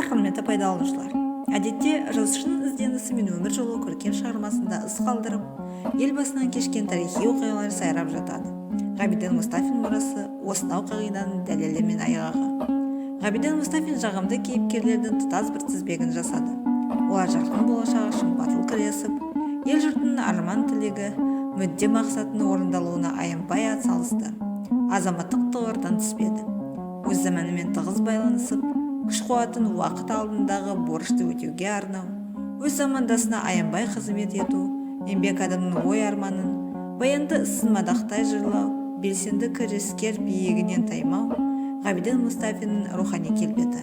Құрметті пайдаланушылар, әдетте жазушының ізденісі мен өмір жолы көркем шығармасында із қалдырып, ел басынан кешкен тарихи оқиғалар сайрап жатады. Ғабиден Мұстафин мұрасы осынау қағиданың дәлелі мен айғағы. Ғабиден Мұстафин жағымды кейіпкерлердің тұтас бір тізбегін жасады. Олар жарқын болашағы үшін батыл күресіп, ел жұртының арман тілегі, мүдде мақсатының орындалуына аянбай атсалысты. Азаматтық тұғырдан түспеді. Өз заманымен тығыз байланысып, күш-қуатын уақыт алдындағы борышты өтеуге арнау, өз замандасына аянбай қызмет ету, еңбек адамның ой арманын, баянды ісін мадақтай жырлау, белсенді күрескер биігінен таймау Ғабиден Мұстафиннің рухани келбеті.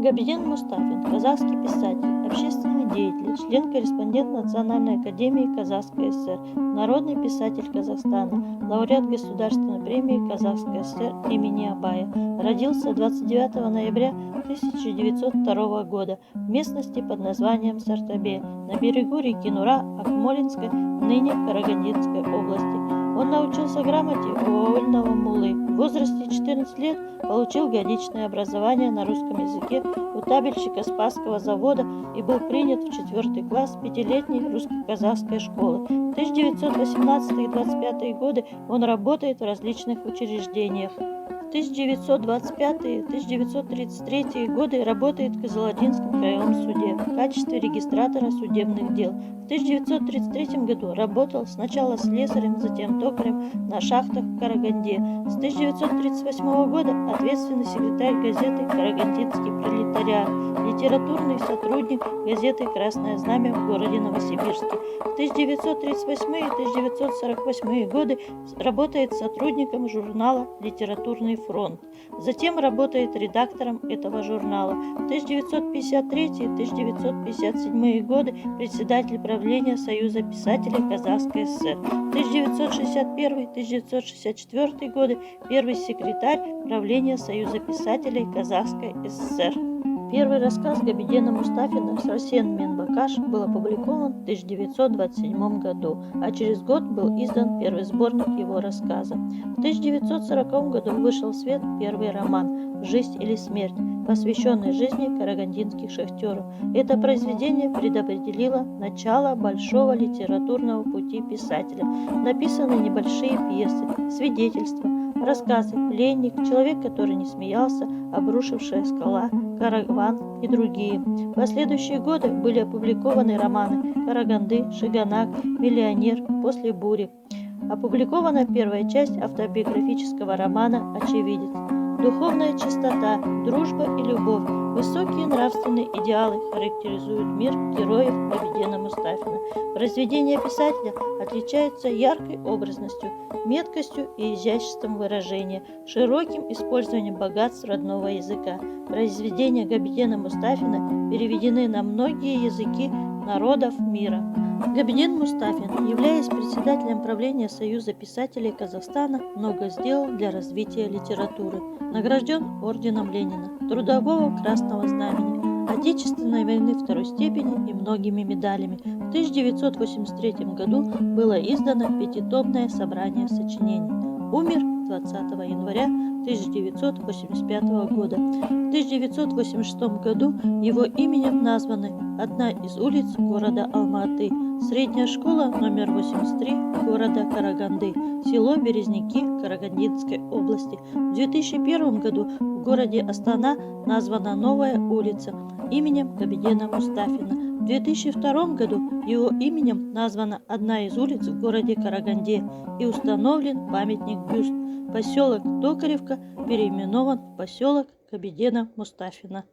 Ғабиден Мұстафин – казахский писатель, общественный деятель, член-корреспондент Национальной академии Казахской ССР, народный писатель Казахстана, лауреат Государственной премии Казахской ССР имени Абая. Родился 29 ноября 1902 года в местности под названием Сартабе, на берегу реки Нура, Акмолинской, ныне Карагандинской области. Он научился грамоте у аульного муллы. В возрасте 14 лет получил годичное образование на русском языке у табельщика Спасского завода и был принят в 4 класс 5-летней русско-казахской школы. В 1918-25 годы он работает в различных учреждениях. В 1925-1933 годы работает в Кызылординском краевом суде в качестве регистратора судебных дел. В 1933 году работал сначала слесарем, затем токарем на шахтах в Караганде. С 1938 года ответственный секретарь газеты «Карагандинский пролетариат», литературный сотрудник газеты «Красное знамя» в городе Новосибирске. В 1938-1948 годы работает сотрудником журнала «Литературный фронт». Затем работает редактором этого журнала. В 1953-1957 годы председатель правления Союза писателей Казахской ССР. В 1961-1964 годы первый секретарь правления Союза писателей Казахской ССР. Первый рассказ Ғабидена Мұстафина «Сарсен мен Бакаш» был опубликован в 1927 году, а через год был издан первый сборник его рассказа. В 1940 году вышел в свет первый роман «Жизнь или смерть», посвященный жизни карагандинских шахтеров. Это произведение предопределило начало большого литературного пути писателя. Написаны небольшие пьесы, свидетельства, рассказы «Пленник», «Человек, который не смеялся», «Обрушившая скала», «Караван» и другие. В последующие годы были опубликованы романы «Караганды», «Шиганак», «Миллионер», «После бури». Опубликована первая часть автобиографического романа «Очевидец». Духовная чистота, дружба и любовь, высокие нравственные идеалы характеризуют мир героев Ғабидена Мұстафина. Произведение писателя отличается яркой образностью, меткостью и изяществом выражения, широким использованием богатств родного языка. Произведения Ғабидена Мұстафина переведены на многие языки народов мира. Ғабиден Мұстафин, являясь председателем правления Союза писателей Казахстана, много сделал для развития литературы. Награжден орденом Ленина, Трудового Красного Знамени, Отечественной войны второй степени и многими медалями. В 1983 году было издано 5-томное собрание сочинений. Умер 20 января 1985 года. В 1986 году его именем названа одна из улиц города Алматы, средняя школа номер 83 города Караганды, село Березники Карагандинской области. В 2001 году в городе Астана названа новая улица именем Ғабидена Мұстафина. В 2002 году его именем названа одна из улиц в городе Караганде и установлен памятник-бюст. Поселок Токаревка переименован в поселок Ғабидена Мұстафина.